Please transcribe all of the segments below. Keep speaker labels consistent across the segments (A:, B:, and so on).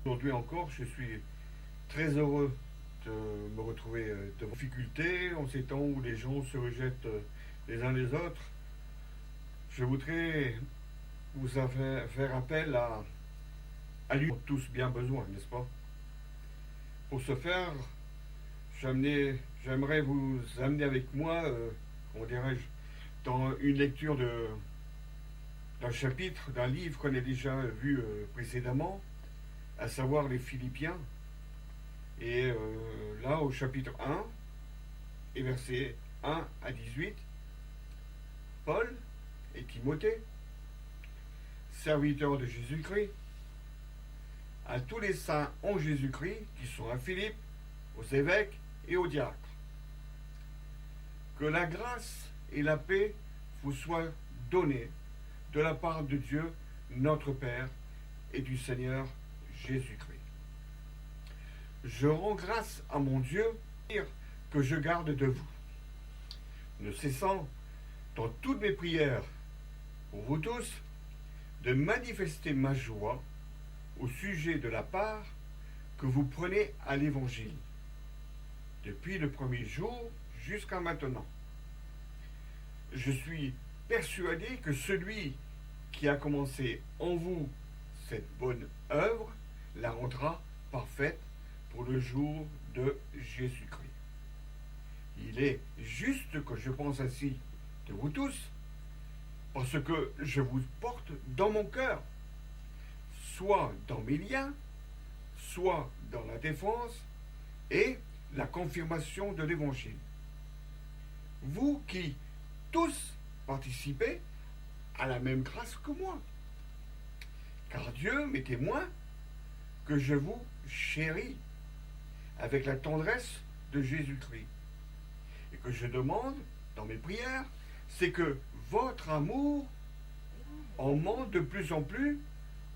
A: Aujourd'hui encore, je suis très heureux de me retrouver devant difficultés en ces temps où les gens se rejettent les uns les autres. Je voudrais vous faire appel à lui, tous bien besoin, n'est-ce pas? Pour ce faire, j'aimerais vous amener avec moi, comment dirais-je, dans une lecture d'un chapitre d'un livre qu'on a déjà vu précédemment, à savoir les Philippiens. Et là, au chapitre 1, et versets 1 à 18, Paul et Timothée, serviteurs de Jésus-Christ, à tous les saints en Jésus-Christ qui sont à Philippe, aux évêques et aux diacres. Que la grâce et la paix vous soient données de la part de Dieu, notre Père, et du Seigneur Jésus-Christ. Je rends grâce à mon Dieu que je garde de vous, ne cessant dans toutes mes prières pour vous tous de manifester ma joie au sujet de la part que vous prenez à l'Évangile, depuis le premier jour jusqu'à maintenant. Je suis persuadé que celui qui a commencé en vous cette bonne œuvre la rendra parfaite pour le jour de Jésus-Christ. Il est juste que je pense ainsi de vous tous, parce que je vous porte dans mon cœur, soit dans mes liens, soit dans la défense et la confirmation de l'Évangile. Vous qui tous participez à la même grâce que moi. Car Dieu m'est témoin que je vous chéris avec la tendresse de Jésus-Christ. Et que je demande dans mes prières, c'est que votre amour en monte de plus en plus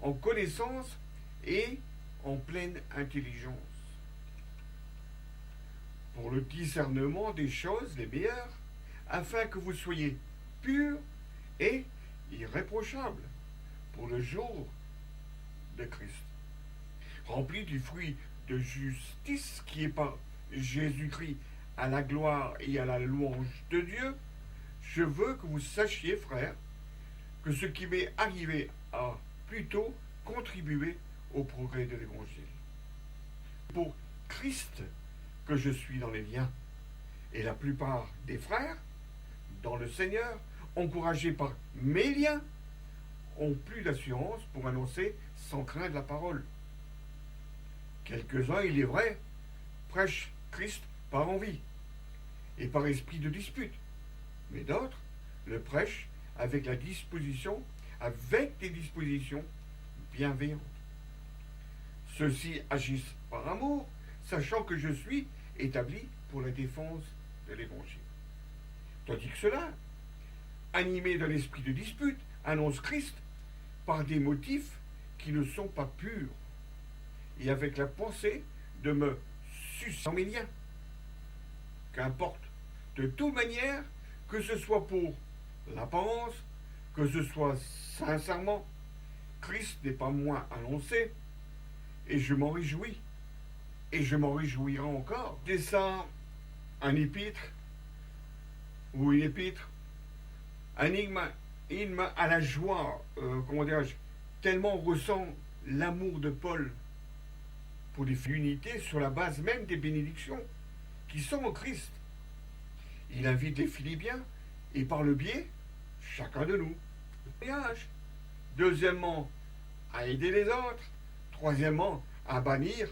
A: en connaissance et en pleine intelligence, pour le discernement des choses les meilleures, afin que vous soyez purs et irréprochables pour le jour de Christ, remplis du fruit de justice qui est par Jésus-Christ à la gloire et à la louange de Dieu. Je veux que vous sachiez, frères, que ce qui m'est arrivé a plutôt contribué au progrès de l'Évangile. Pour Christ que je suis dans les liens, et la plupart des frères, dans le Seigneur, encouragés par mes liens, ont plus d'assurance pour annoncer sans craindre la parole. Quelques-uns, il est vrai, prêchent Christ par envie et par esprit de dispute, mais d'autres le prêchent avec des dispositions bienveillantes. Ceux-ci agissent par amour, sachant que je suis établi pour la défense de l'Évangile. Tandis que ceux-là, animés de l'esprit de dispute, annoncent Christ par des motifs qui ne sont pas purs, et avec la pensée de me sucer dans mes liens. Qu'importe, de toute manière, que ce soit pour l'apparence, que ce soit sincèrement, Christ n'est pas moins annoncé, et je m'en réjouis, et je m'en réjouirai encore. C'est ça, un épître, ou une épître, un hymne à la joie, comment dirais-je, tellement on ressent l'amour de Paul pour l'unité sur la base même des bénédictions qui sont en Christ. Il invite les Philippiens et par le biais, chacun de nous, le mariage. Deuxièmement, à aider les autres. Troisièmement, à bannir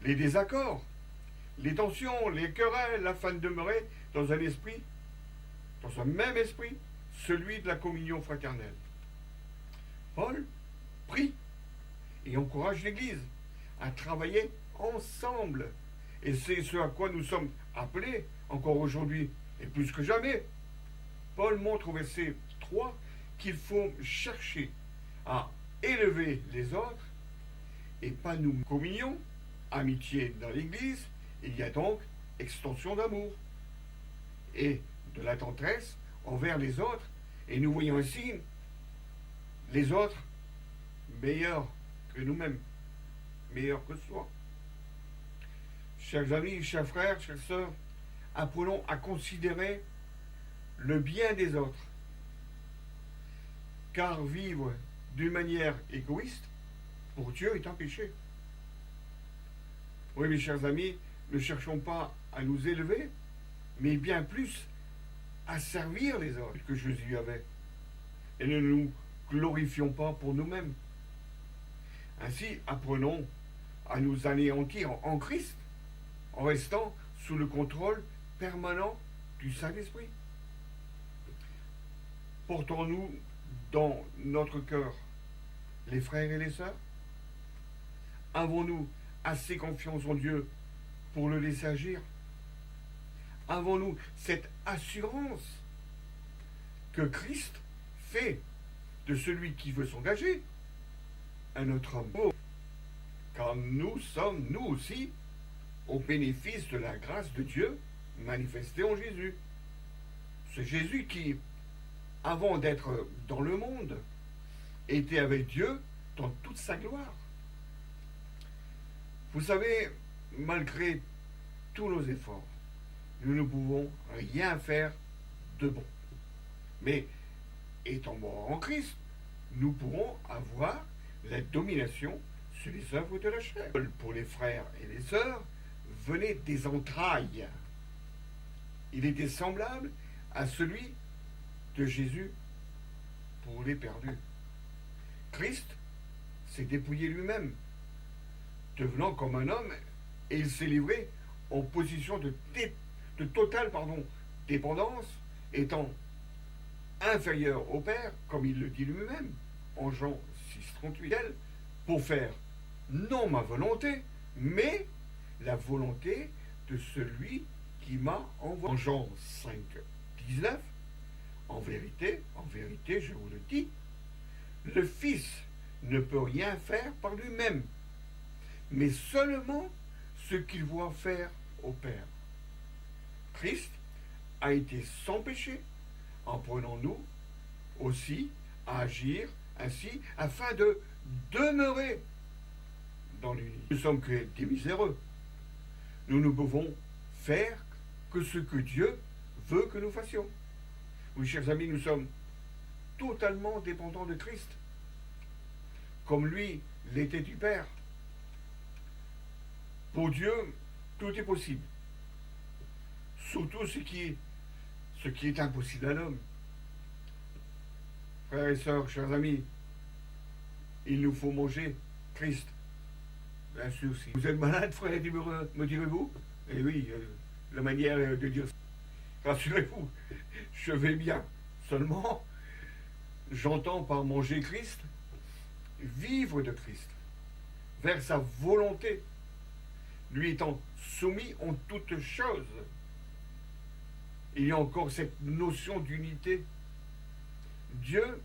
A: les désaccords, les tensions, les querelles, afin de demeurer dans un même esprit, celui de la communion fraternelle. Paul prie et encourage l'Église à travailler ensemble. Et c'est ce à quoi nous sommes appelés encore aujourd'hui, et plus que jamais. Paul montre au verset 3 qu'il faut chercher à élever les autres et pas nous. Communion, amitié dans l'Église, il y a donc extension d'amour et de la tendresse envers les autres, et nous voyons ainsi les autres meilleurs que nous-mêmes. meilleur que soi. Chers amis, chers frères, chères sœurs, apprenons à considérer le bien des autres, car vivre d'une manière égoïste, pour Dieu, est un péché. Oui, mes chers amis, ne cherchons pas à nous élever, mais bien plus à servir les autres que Jésus avait. Et ne nous glorifions pas pour nous-mêmes. Ainsi, apprenons à nous anéantir en Christ, en restant sous le contrôle permanent du Saint-Esprit. Portons-nous dans notre cœur les frères et les sœurs? Avons-nous assez confiance en Dieu pour le laisser agir? Avons-nous cette assurance que Christ fait de celui qui veut s'engager un autre homme? Car nous sommes, nous aussi, au bénéfice de la grâce de Dieu manifestée en Jésus. C'est Jésus qui, avant d'être dans le monde, était avec Dieu dans toute sa gloire. Vous savez, malgré tous nos efforts, nous ne pouvons rien faire de bon. Mais, étant morts en Christ, nous pourrons avoir la domination sur les œuvres de la chair. Pour les frères et les sœurs, venait des entrailles. Il était semblable à celui de Jésus pour les perdus. Christ s'est dépouillé lui-même, devenant comme un homme, et il s'est livré en position de totale dépendance, étant inférieur au Père, comme il le dit lui-même, en Jean 6,38, pour faire non ma volonté, mais la volonté de celui qui m'a envoyé. En Jean 5,19, en vérité, je vous le dis, le Fils ne peut rien faire par lui-même, mais seulement ce qu'il voit faire au Père. Christ a été sans péché, apprenons-nous aussi à agir ainsi afin de demeurer dans l'unité. Nous ne sommes que des miséreux. Nous ne pouvons faire que ce que Dieu veut que nous fassions. Oui, chers amis, nous sommes totalement dépendants de Christ, comme lui l'était du Père. Pour Dieu, tout est possible, surtout ce qui est impossible à l'homme. Frères et sœurs, chers amis, il nous faut manger Christ. Bien sûr, si vous êtes malade, frère, me direz-vous? Eh oui, la manière de dire ça. Rassurez-vous, je vais bien. Seulement, j'entends par manger Christ, vivre de Christ, vers sa volonté, lui étant soumis en toutes choses. Il y a encore cette notion d'unité. Dieu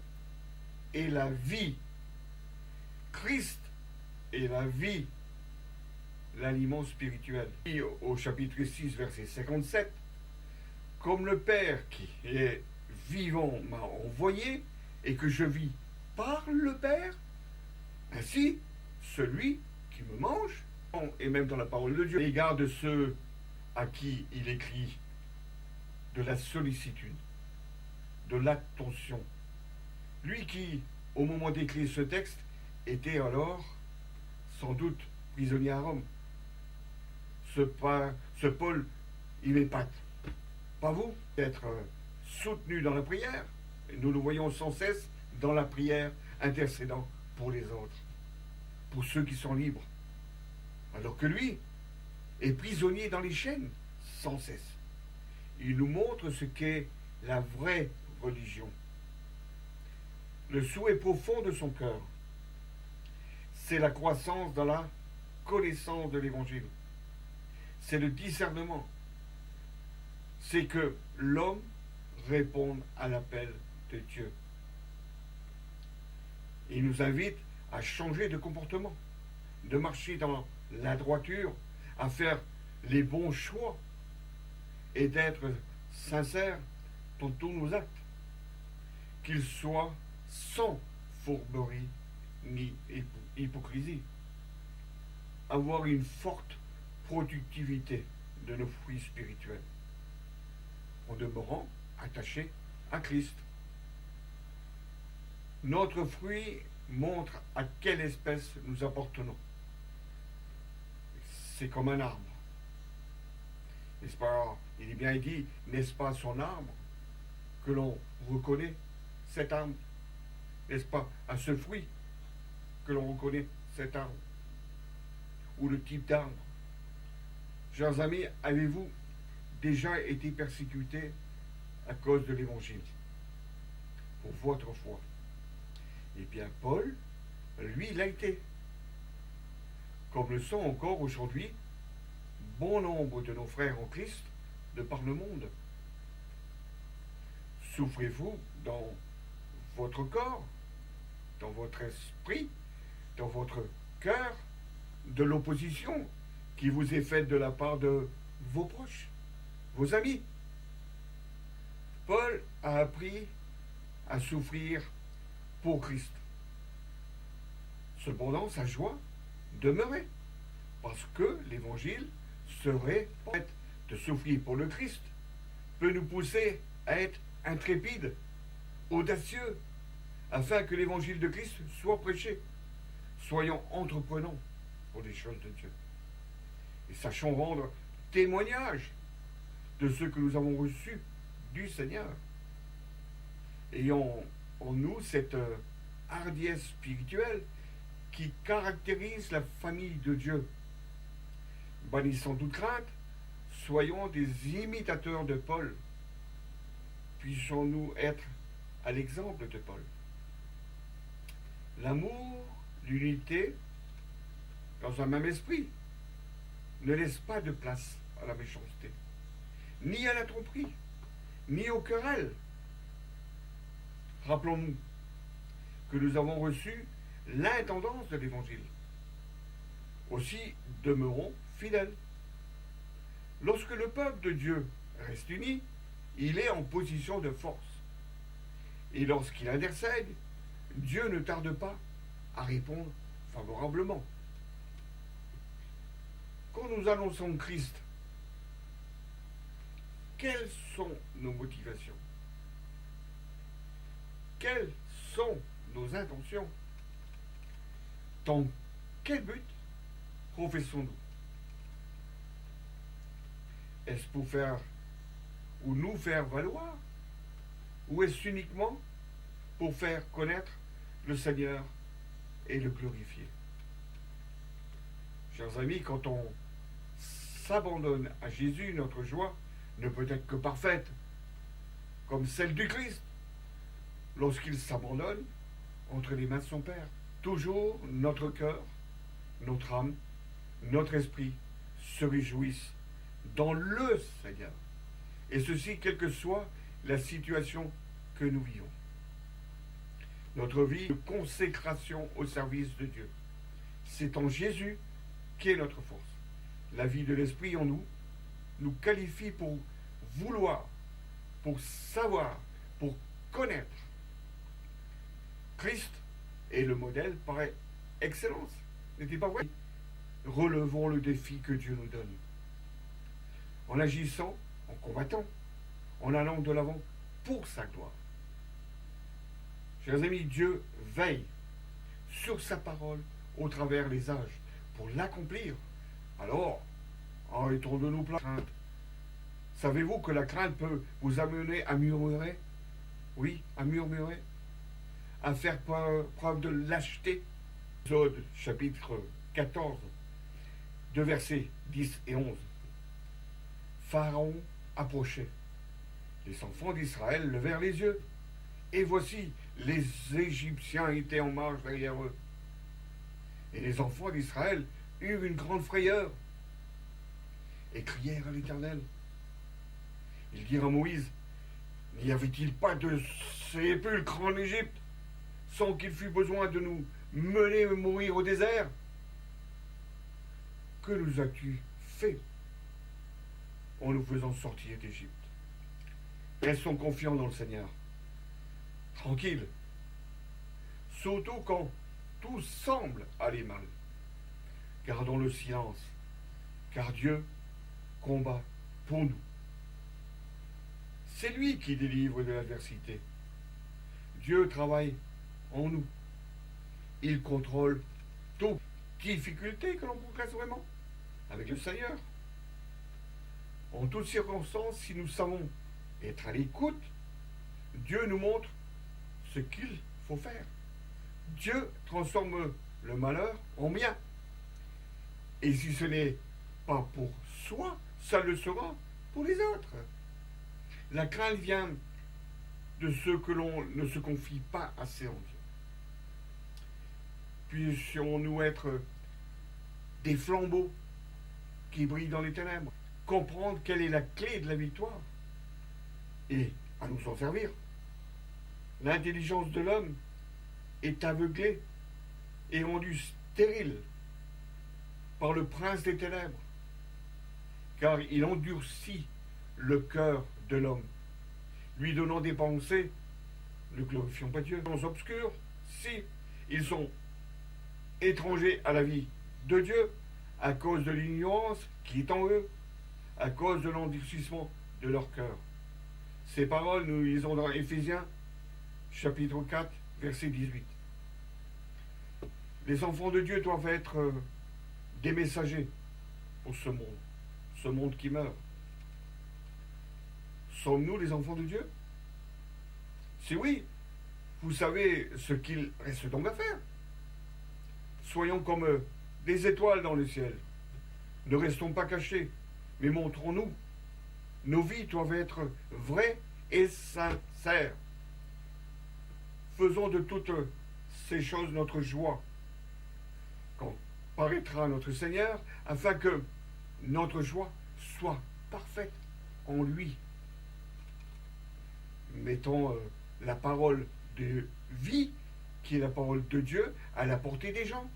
A: est la vie. Christ est la vie, l'aliment spirituel. Et au chapitre 6, verset 57, comme le Père qui est vivant m'a envoyé et que je vis par le Père, ainsi celui qui me mange, et même dans la parole de Dieu, à l'égard de ceux à qui il écrit de la sollicitude, de l'attention. Lui qui, au moment d'écrire ce texte, était alors sans doute prisonnier à Rome. Ce Paul, il m'épate. Pas vous, d'être soutenu dans la prière. Et nous le voyons sans cesse dans la prière, intercédant pour les autres, pour ceux qui sont libres. Alors que lui est prisonnier dans les chaînes, sans cesse. Il nous montre ce qu'est la vraie religion. Le souhait profond de son cœur, c'est la croissance dans la connaissance de l'Évangile. C'est le discernement. C'est que l'homme réponde à l'appel de Dieu. Il nous invite à changer de comportement, de marcher dans la droiture, à faire les bons choix et d'être sincère dans tous nos actes, qu'ils soient sans fourberie ni hypocrisie. avoir une forte productivité de nos fruits spirituels, en demeurant attachés à Christ. Notre fruit montre à quelle espèce nous appartenons. C'est comme un arbre. N'est-ce pas? Il est bien dit, n'est-ce pas son arbre que l'on reconnaît cet arbre? N'est-ce pas à ce fruit que l'on reconnaît cet arbre? Ou le type d'arbre? Chers amis, avez-vous déjà été persécutés à cause de l'Évangile pour votre foi? Eh bien, Paul, lui, l'a été. Comme le sont encore aujourd'hui bon nombre de nos frères en Christ de par le monde. Souffrez-vous dans votre corps, dans votre esprit, dans votre cœur, de l'opposition qui vous est faite de la part de vos proches, vos amis? Paul a appris à souffrir pour Christ. Cependant, sa joie demeurait, parce que l'Évangile serait de souffrir pour le Christ, peut nous pousser à être intrépides, audacieux, afin que l'Évangile de Christ soit prêché. Soyons entreprenants pour les choses de Dieu. Et sachons rendre témoignage de ce que nous avons reçu du Seigneur. Ayons en nous cette hardiesse spirituelle qui caractérise la famille de Dieu. Bannissant toute crainte, soyons des imitateurs de Paul. Puissions-nous être à l'exemple de Paul. L'amour, l'unité, dans un même esprit, ne laisse pas de place à la méchanceté, ni à la tromperie, ni aux querelles. Rappelons-nous que nous avons reçu l'intendance de l'Évangile. Aussi demeurons fidèles. Lorsque le peuple de Dieu reste uni, il est en position de force. Et lorsqu'il intercède, Dieu ne tarde pas à répondre favorablement. Quand nous annonçons Christ, quelles sont nos motivations? Quelles sont nos intentions? Dans quel but professons-nous? Est-ce pour faire ou nous faire valoir? Ou est-ce uniquement pour faire connaître le Seigneur et le glorifier? Chers amis, quand on s'abandonne à Jésus, notre joie ne peut être que parfaite, comme celle du Christ, lorsqu'il s'abandonne entre les mains de son Père. Toujours notre cœur, notre âme, notre esprit se réjouissent dans le Seigneur. Et ceci, quelle que soit la situation que nous vivons. Notre vie de consécration au service de Dieu. C'est en Jésus qui est notre force. La vie de l'Esprit en nous nous qualifie pour vouloir, pour savoir, pour connaître. Christ est le modèle par excellence. N'est-il pas vrai? Relevons le défi que Dieu nous donne. En agissant, en combattant, en allant de l'avant pour sa gloire. Chers amis, Dieu veille sur sa parole au travers des âges pour l'accomplir. Alors, arrêtons de nous plaindre. Savez-vous que la crainte peut vous amener à murmurer? Oui, à murmurer, à faire preuve de lâcheté. Exode chapitre 14, de versets 10 et 11. Pharaon approchait. Les enfants d'Israël levèrent les yeux, et voici, les Égyptiens étaient en marche derrière eux. Et les enfants d'Israël eurent une grande frayeur, et crièrent à l'Éternel. Ils dirent à Moïse, n'y avait-il pas de sépulcre en Égypte, sans qu'il fût besoin de nous mener mourir au désert? Que nous as-tu fait en nous faisant sortir d'Égypte? Restons confiants dans le Seigneur, tranquilles, surtout quand tout semble aller mal. Gardons le silence, car Dieu combat pour nous. C'est lui qui délivre de l'adversité. Dieu travaille en nous. Il contrôle toute difficulté que l'on progresse vraiment avec le Seigneur. En toutes circonstances, si nous savons être à l'écoute, Dieu nous montre ce qu'il faut faire. Dieu transforme le malheur en bien. Et si ce n'est pas pour soi, ça le sera pour les autres. La crainte vient de ceux que l'on ne se confie pas assez en Dieu. Puissions-nous être des flambeaux qui brillent dans les ténèbres, comprendre quelle est la clé de la victoire et à nous en servir. L'intelligence de l'homme est aveuglée et rendue stérile par le prince des ténèbres, car il endurcit le cœur de l'homme, lui donnant des pensées ne glorifiant pas Dieu. Dans obscurs, si ils sont étrangers à la vie de Dieu, à cause de l'ignorance qui est en eux, à cause de l'endurcissement de leur cœur. Ces paroles, nous lisons dans Éphésiens, chapitre 4, verset 18. Les enfants de Dieu doivent être des messagers pour ce monde qui meurt. Sommes-nous les enfants de Dieu? Si oui, vous savez ce qu'il reste donc à faire. Soyons comme des étoiles dans le ciel. Ne restons pas cachés, mais montrons-nous. Nos vies doivent être vraies et sincères. Faisons de toutes ces choses notre joie quand paraîtra notre Seigneur, afin que notre joie soit parfaite en lui. Mettons la parole de vie, qui est la parole de Dieu, à la portée des gens,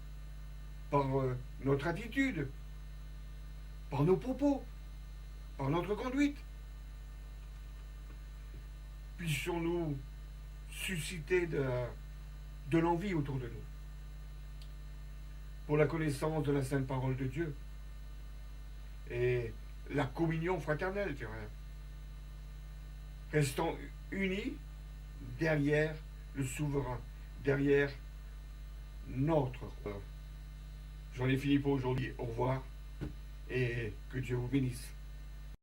A: par notre attitude, par nos propos, par notre conduite. Puissions-nous susciter de l'envie autour de nous, pour la connaissance de la sainte parole de Dieu et la communion fraternelle, je dirais. Restons unis derrière le souverain, derrière notre roi. J'en ai fini pour aujourd'hui. Au revoir et que Dieu vous bénisse.